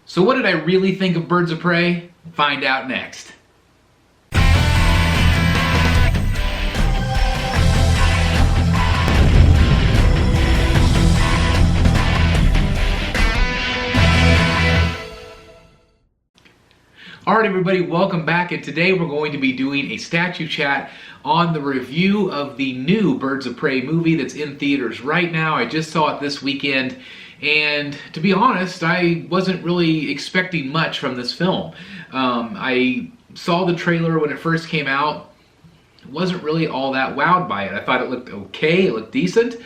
So what did I really think of Birds of Prey? Find out next. Alright everybody, welcome back, and today we're going to be doing a statue chat on the review of the new Birds of Prey movie that's in theaters right now. I just saw it this weekend, and to be honest, I wasn't really expecting much from this film. I saw the trailer when it first came out. Wasn't really all that wowed by it. I thought it looked okay, it looked decent.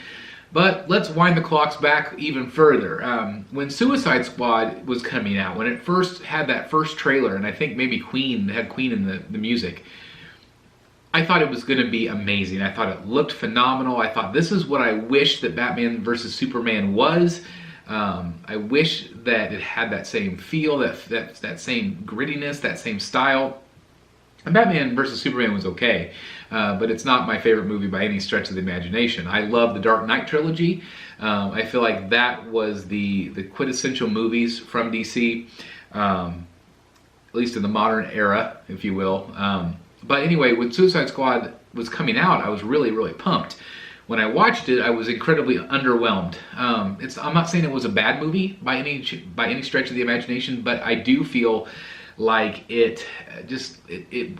But let's wind the clocks back even further. When Suicide Squad was coming out, when it first had that first trailer, and I think maybe Queen had Queen in the music, I thought it was going to be amazing. I thought it looked phenomenal. I thought this is what I wish that Batman vs. Superman was. I wish that it had that same feel, that same grittiness, that same style. And Batman vs. Superman was okay, but it's not my favorite movie by any stretch of the imagination. I love the Dark Knight trilogy. I feel like that was the quintessential movies from DC, at least in the modern era, if you will. But anyway, when Suicide Squad was coming out, I was really, really pumped. When I watched it, I was incredibly underwhelmed. I'm not saying it was a bad movie by any stretch of the imagination, but I do feel like it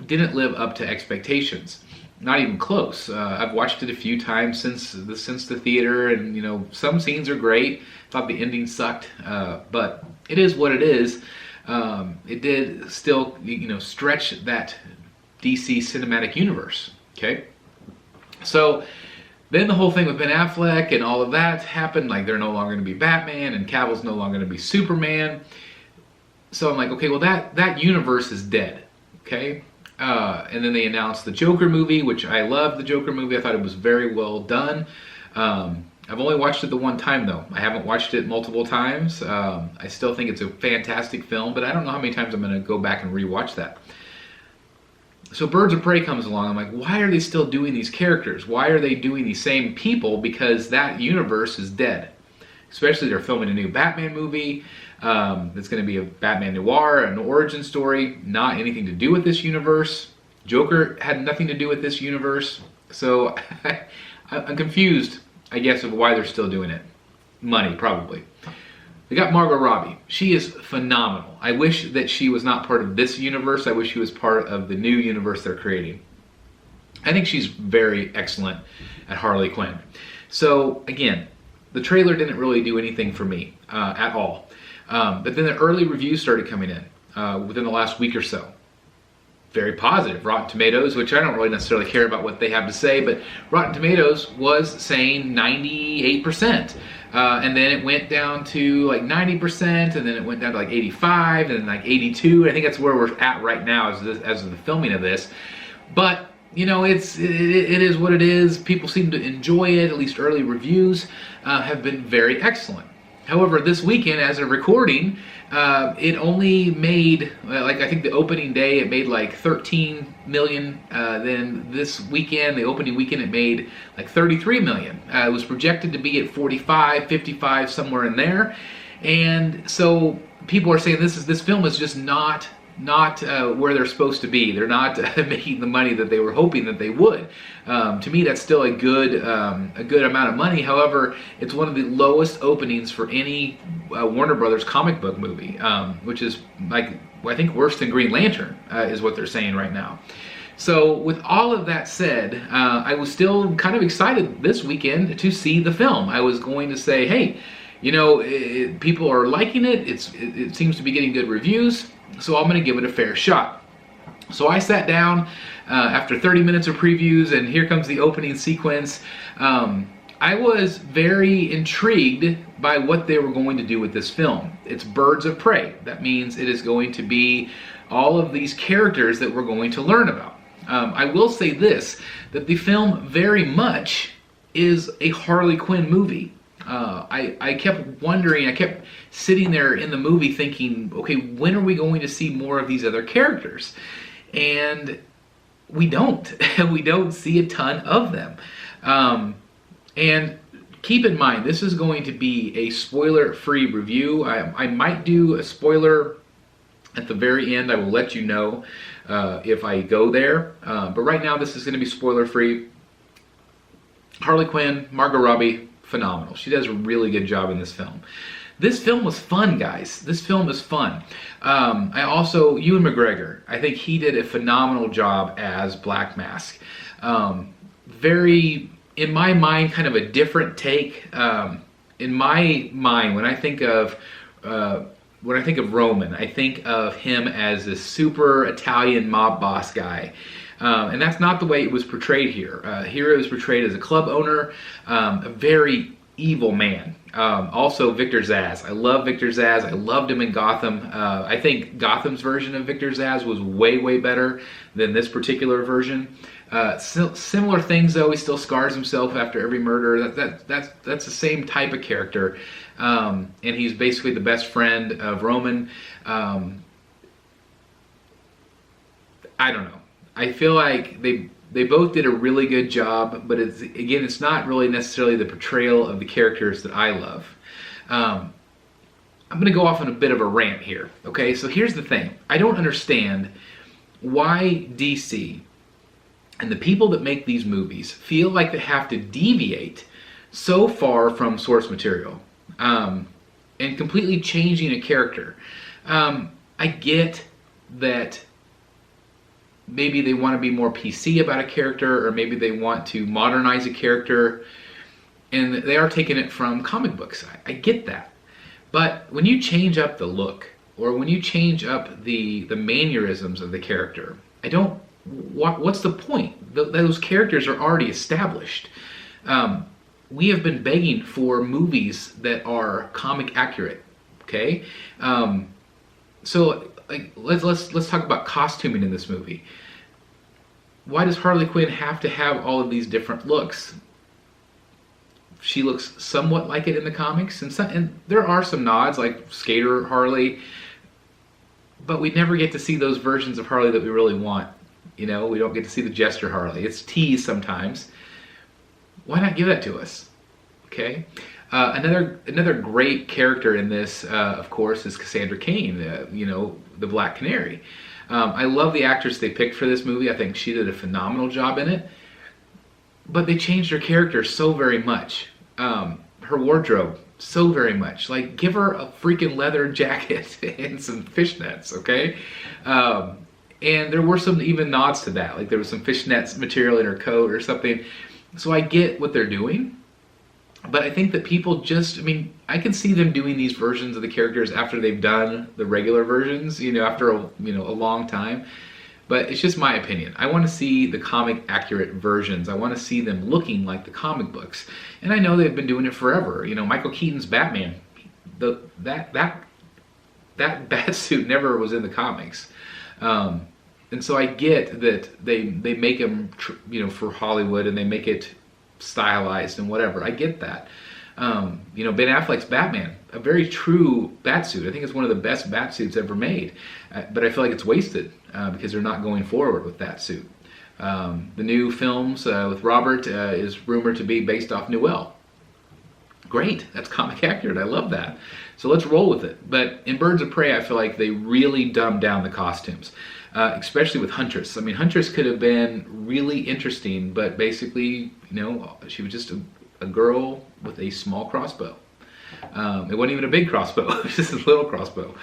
didn't live up to expectations. Not even close. I've watched it a few times since the theater, and you know, some scenes are great. Thought the ending sucked, but it is what it is. It did still, you know, stretch that DC cinematic universe. Okay, so then the whole thing with Ben Affleck and all of that happened. Like, they're no longer going to be Batman, and Cavill's no longer going to be Superman. So I'm like, okay, well that universe is dead, okay? And then they announced the Joker movie, which I love the Joker movie. I thought it was very well done. I've only watched it the one time though. I haven't watched it multiple times. I still think it's a fantastic film, but I don't know how many times I'm gonna go back and rewatch that. So Birds of Prey comes along. I'm like, why are they still doing these characters? Why are they doing these same people? Because that universe is dead. Especially they're filming a new Batman movie. It's going to be a Batman noir, an origin story, not anything to do with this universe. Joker had nothing to do with this universe. So I'm confused, I guess, of why they're still doing it. Money, probably. They got Margot Robbie. She is phenomenal. I wish that she was not part of this universe. I wish she was part of the new universe they're creating. I think she's very excellent at Harley Quinn. So, again, the trailer didn't really do anything for me at all. But then the early reviews started coming in within the last week or so. Very positive. Rotten Tomatoes, which I don't really necessarily care about what they have to say, but Rotten Tomatoes was saying 98%. And then it went down to like 90%, and then it went down to like 85, and then like 82. I think that's where we're at right now as of the filming of this. But you know, it is what it is. People seem to enjoy it. At least early reviews have been very excellent. However, this weekend, as a recording, it only made, like, I think the opening day, it made like 13 million. Then this weekend, the opening weekend, it made like 33 million. It was projected to be at 45, 55, somewhere in there. And so people are saying this film is just not where they're supposed to be. They're not making the money that they were hoping that they would. To me, that's still a good amount of money. However, it's one of the lowest openings for any Warner Brothers comic book movie, which is like, I think, worse than Green Lantern, is what they're saying right now. So with all of that said, I was still kind of excited this weekend to see the film. I was going to say, hey, you know, people are liking it. It seems to be getting good reviews. So I'm going to give it a fair shot. So I sat down after 30 minutes of previews, and here comes the opening sequence. I was very intrigued by what they were going to do with this film. It's Birds of Prey. That means it is going to be all of these characters that we're going to learn about. I will say this, that the film very much is a Harley Quinn movie. I kept wondering, I kept sitting there in the movie thinking, okay, when are we going to see more of these other characters? And we don't. We don't see a ton of them. And keep in mind, this is going to be a spoiler-free review. I might do a spoiler at the very end. I will let you know if I go there. But right now, this is going to be spoiler-free. Harley Quinn, Margot Robbie, phenomenal. She does a really good job in this film. This film was fun, guys. This film is fun. Ewan McGregor, I think he did a phenomenal job as Black Mask. Very, in my mind, kind of a different take. In my mind, when I think of Roman, I think of him as this super Italian mob boss guy. And that's not the way it was portrayed here. Here it was portrayed as a club owner, a very evil man. Also Victor Zsasz. I love Victor Zsasz. I loved him in Gotham. I think Gotham's version of Victor Zsasz was way, way better than this particular version. Similar things though. He still scars himself after every murder. That's the same type of character. And he's basically the best friend of Roman. I don't know. I feel like they both did a really good job, but it's not really necessarily the portrayal of the characters that I love. I'm going to go off on a bit of a rant here. Okay, so here's the thing. I don't understand why DC and the people that make these movies feel like they have to deviate so far from source material and completely changing a character. I get that maybe they want to be more PC about a character, or maybe they want to modernize a character, and they are taking it from comic books. I get that. But when you change up the look, or when you change up the mannerisms of the character, what's the point? Those characters are already established. We have been begging for movies that are comic accurate, okay? So let's talk about costuming in this movie. Why does Harley Quinn have to have all of these different looks? She looks somewhat like it in the comics, and there are some nods, like Skater Harley, but we never get to see those versions of Harley that we really want. You know, we don't get to see the Jester Harley. It's teased sometimes. Why not give that to us? Okay. Another great character in this, of course, is Cassandra Cain, the Black Canary. I love the actress they picked for this movie. I think she did a phenomenal job in it. But they changed her character so very much. Her wardrobe, so very much. Like, give her a freaking leather jacket and some fishnets, okay? And there were some even nods to that. Like, there was some fishnets material in her coat or something. So I get what they're doing. But I think that people I can see them doing these versions of the characters after they've done the regular versions, after a long time. But it's just my opinion. I want to see the comic accurate versions. I want to see them looking like the comic books. And I know they've been doing it forever. Michael Keaton's Batman, that bat suit never was in the comics. And so I get that they make him, for Hollywood, and they make it stylized and whatever. I get that. Ben Affleck's Batman, a very true Batsuit. I think it's one of the best Batsuits ever made. But I feel like it's wasted because they're not going forward with that suit. The new films with Robert is rumored to be based off Newell. Great, that's comic accurate. I love that. So let's roll with it. But in Birds of Prey, I feel like they really dumbed down the costumes. Especially with Huntress. Huntress could have been really interesting, but basically, she was just a girl with a small crossbow. It wasn't even a big crossbow, it was just a little crossbow.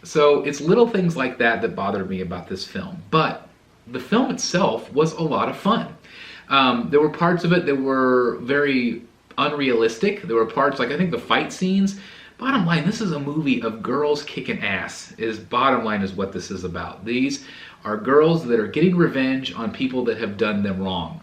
So it's little things like that bothered me about this film. But the film itself was a lot of fun. There were parts of it that were very unrealistic. There were parts, like I think the fight scenes. Bottom line, this is a movie of girls kicking ass. Bottom line is what this is about. These are girls that are getting revenge on people that have done them wrong.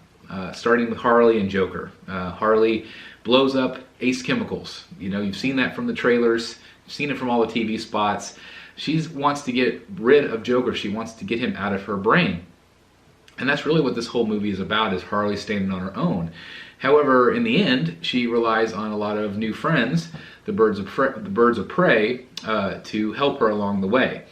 Starting with Harley and Joker. Harley blows up Ace Chemicals. You've seen that from the trailers. You've seen it from all the TV spots. She wants to get rid of Joker. She wants to get him out of her brain. And that's really what this whole movie is about, is Harley standing on her own. However, in the end, she relies on a lot of new friends, the Birds of Prey, to help her along the way.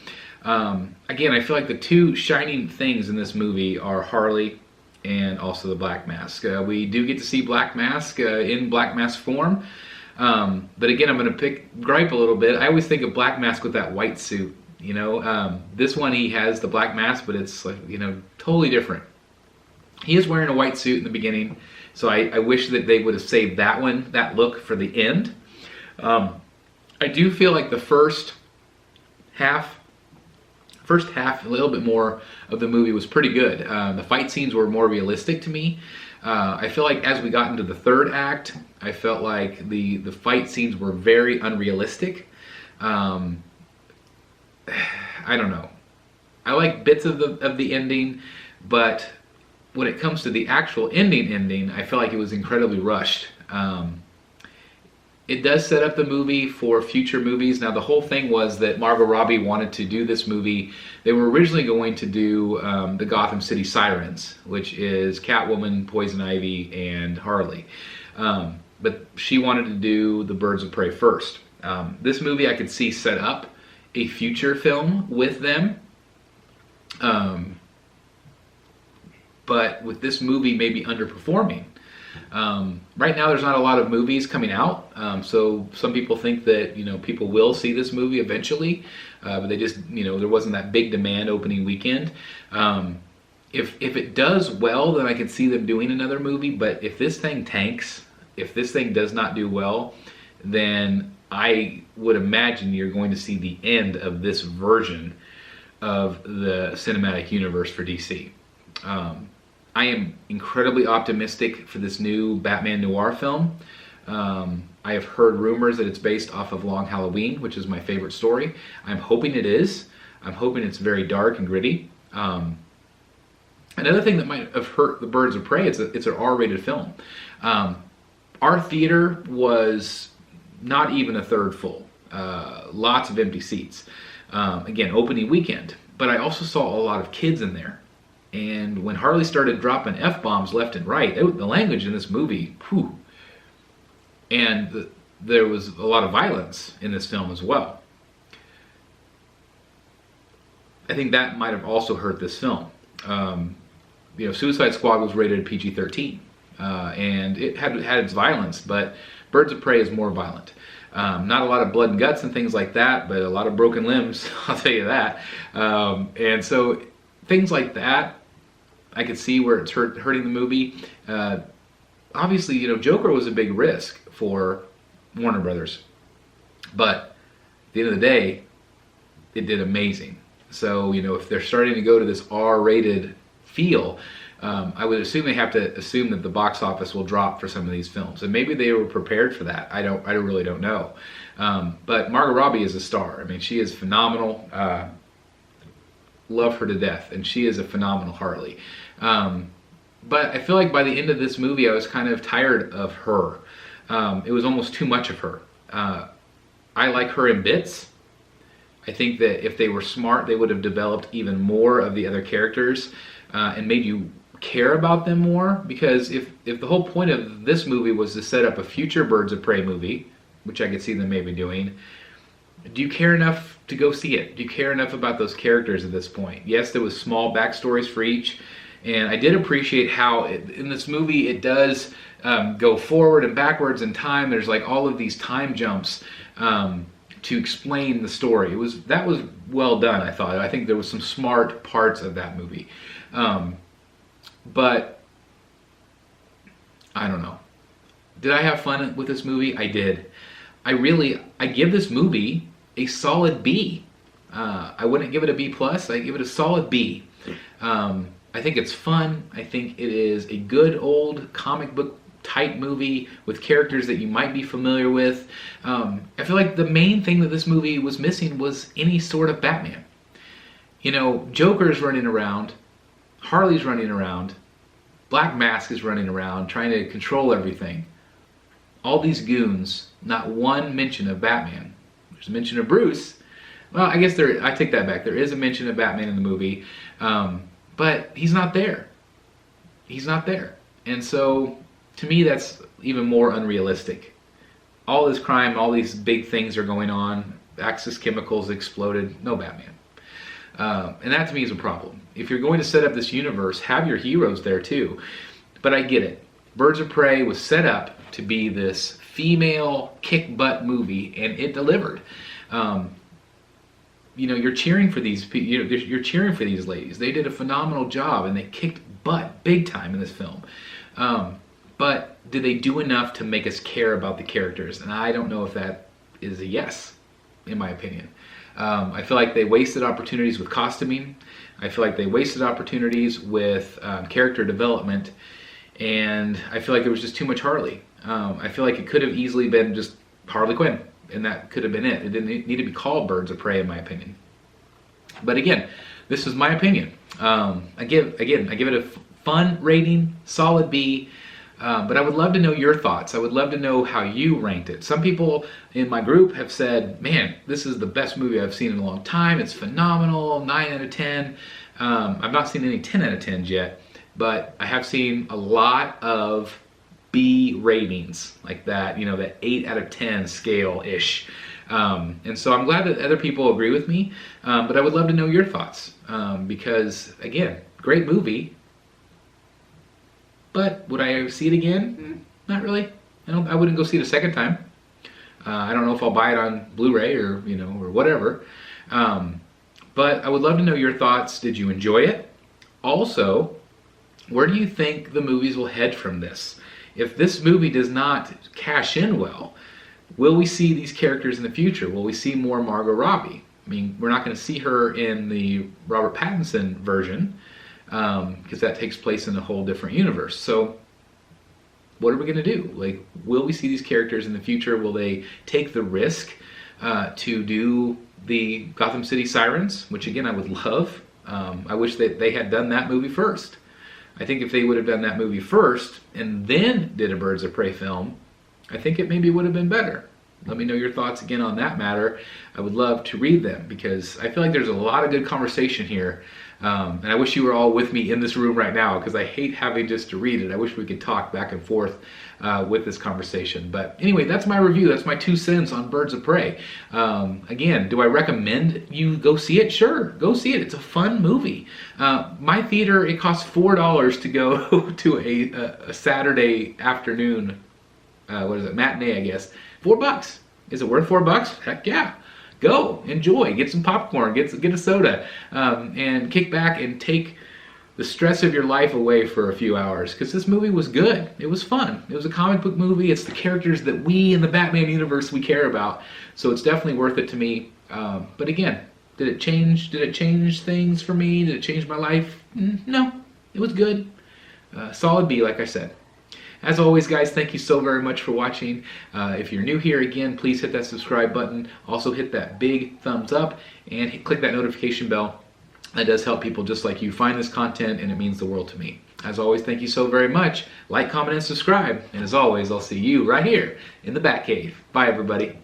Again, I feel like the two shining things in this movie are Harley and also the Black Mask. We do get to see Black Mask in Black Mask form. But again, I'm going to gripe a little bit. I always think of Black Mask with that white suit. This one he has the Black Mask, but it's like, totally different. He is wearing a white suit in the beginning, so I wish that they would have saved that look for the end. I do feel like the first half, a little bit more of the movie was pretty good. The fight scenes were more realistic to me. I feel like as we got into the third act, I felt like the fight scenes were very unrealistic. I don't know. I like bits of the ending, but when it comes to the actual ending, I feel like it was incredibly rushed. It does set up the movie for future movies. Now, the whole thing was that Margot Robbie wanted to do this movie. They were originally going to do the Gotham City Sirens, which is Catwoman, Poison Ivy, and Harley. But she wanted to do the Birds of Prey first. This movie I could see set up a future film with them. But with this movie maybe underperforming. Right now there's not a lot of movies coming out, so some people think that people will see this movie eventually, but they just there wasn't that big demand opening weekend. If it does well, then I can see them doing another movie, but if this thing tanks, if this thing does not do well, then I would imagine you're going to see the end of this version of the cinematic universe for DC. I am incredibly optimistic for this new Batman noir film. I have heard rumors that it's based off of Long Halloween, which is my favorite story. I'm hoping it is. I'm hoping it's very dark and gritty. Another thing that might have hurt the Birds of Prey, it's an R-rated film. Our theater was not even a third full. Lots of empty seats. Again, opening weekend. But I also saw a lot of kids in there. And when Harley started dropping F-bombs left and right, the language in this movie, whew. And there was a lot of violence in this film as well. I think that might have also hurt this film. Suicide Squad was rated PG-13, and it had its violence, but Birds of Prey is more violent. Not a lot of blood and guts and things like that, but a lot of broken limbs, I'll tell you that. And so things like that, I could see where it's hurting the movie. Obviously, Joker was a big risk for Warner Brothers, but at the end of the day, it did amazing. So, if they're starting to go to this R-rated feel, I would assume they have to assume that the box office will drop for some of these films, and maybe they were prepared for that. I really don't know. But Margot Robbie is a star. I mean, she is phenomenal. Love her to death, and she is a phenomenal Harley. But I feel like by the end of this movie, I was kind of tired of her. It was almost too much of her. I like her in bits. I think that if they were smart, they would have developed even more of the other characters and made you care about them more. Because if the whole point of this movie was to set up a future Birds of Prey movie, which I could see them maybe doing, do you care enough to go see it? Do you care enough about those characters at this point? Yes, there was small backstories for each, and I did appreciate how in this movie it does go forward and backwards in time. There's like all of these time jumps to explain the story. That was well done, I thought. I think there was some smart parts of that movie. But I don't know. Did I have fun with this movie? I did. I give this movie a solid B. I wouldn't give it a B+. I give it a solid B. I think it's fun. I think it is a good old comic book type movie with characters that you might be familiar with. I feel like the main thing that this movie was missing was any sort of Batman. Joker's running around, Harley's running around, Black Mask is running around trying to control everything. All these goons, not one mention of Batman. There's a mention of Bruce. Well, I guess I take that back. There is a mention of Batman in the movie, but he's not there. He's not there. And so, to me, that's even more unrealistic. All this crime, all these big things are going on. Axis chemicals exploded. No Batman. And that to me is a problem. If you're going to set up this universe, have your heroes there too. But I get it. Birds of Prey was set up to be this female kick-butt movie, and it delivered. You're cheering for these. You're cheering for these ladies. They did a phenomenal job, and they kicked butt big time in this film. But did they do enough to make us care about the characters? And I don't know if that is a yes, in my opinion. I feel like they wasted opportunities with costuming. I feel like they wasted opportunities with character development. And I feel like there was just too much Harley. I feel like it could have easily been just Harley Quinn, and that could have been it. It didn't need to be called Birds of Prey, in my opinion. But again, this is my opinion. I give it a fun rating, solid B. But I would love to know your thoughts. I would love to know how you ranked it. Some people in my group have said, man, this is the best movie I've seen in a long time. It's phenomenal, 9 out of 10. I've not seen any 10 out of 10s yet, but I have seen a lot of B ratings like that, that 8 out of 10 scale-ish. And so I'm glad that other people agree with me, but I would love to know your thoughts because, again, great movie. But would I see it again? Not really. I wouldn't go see it a second time. I don't know if I'll buy it on Blu-ray or whatever. But I would love to know your thoughts. Did you enjoy it? Also, where do you think the movies will head from this? If this movie does not cash in well, will we see these characters in the future? Will we see more Margot Robbie? I mean, we're not going to see her in the Robert Pattinson version, because that takes place in a whole different universe. So what are we going to do? Like, will we see these characters in the future? Will they take the risk to do the Gotham City Sirens, which again I would love. I wish that they had done that movie first. I think if they would have done that movie first and then did a Birds of Prey film, I think it maybe would have been better. Let me know your thoughts again on that matter. I would love to read them because I feel like there's a lot of good conversation here. And I wish you were all with me in this room right now because I hate having just to read it. I wish we could talk back and forth with this conversation. But anyway, that's my review. That's my 2 cents on Birds of Prey. Again, do I recommend you go see it? Sure, go see it. It's a fun movie. My theater, it costs $4 to go to a Saturday afternoon, matinee, I guess. $4. Is it worth $4? Heck yeah. Go, enjoy, get some popcorn, get a soda, and kick back and take the stress of your life away for a few hours. Because this movie was good. It was fun. It was a comic book movie. It's the characters that we in the Batman universe we care about. So it's definitely worth it to me. But again, did it change things for me? Did it change my life? No, it was good. Solid B, like I said. As always, guys, thank you so very much for watching. If you're new here, again, please hit that subscribe button. Also hit that big thumbs up and click that notification bell. That does help people just like you find this content, and it means the world to me. As always, thank you so very much. Like, comment, and subscribe. And as always, I'll see you right here in the Batcave. Bye, everybody.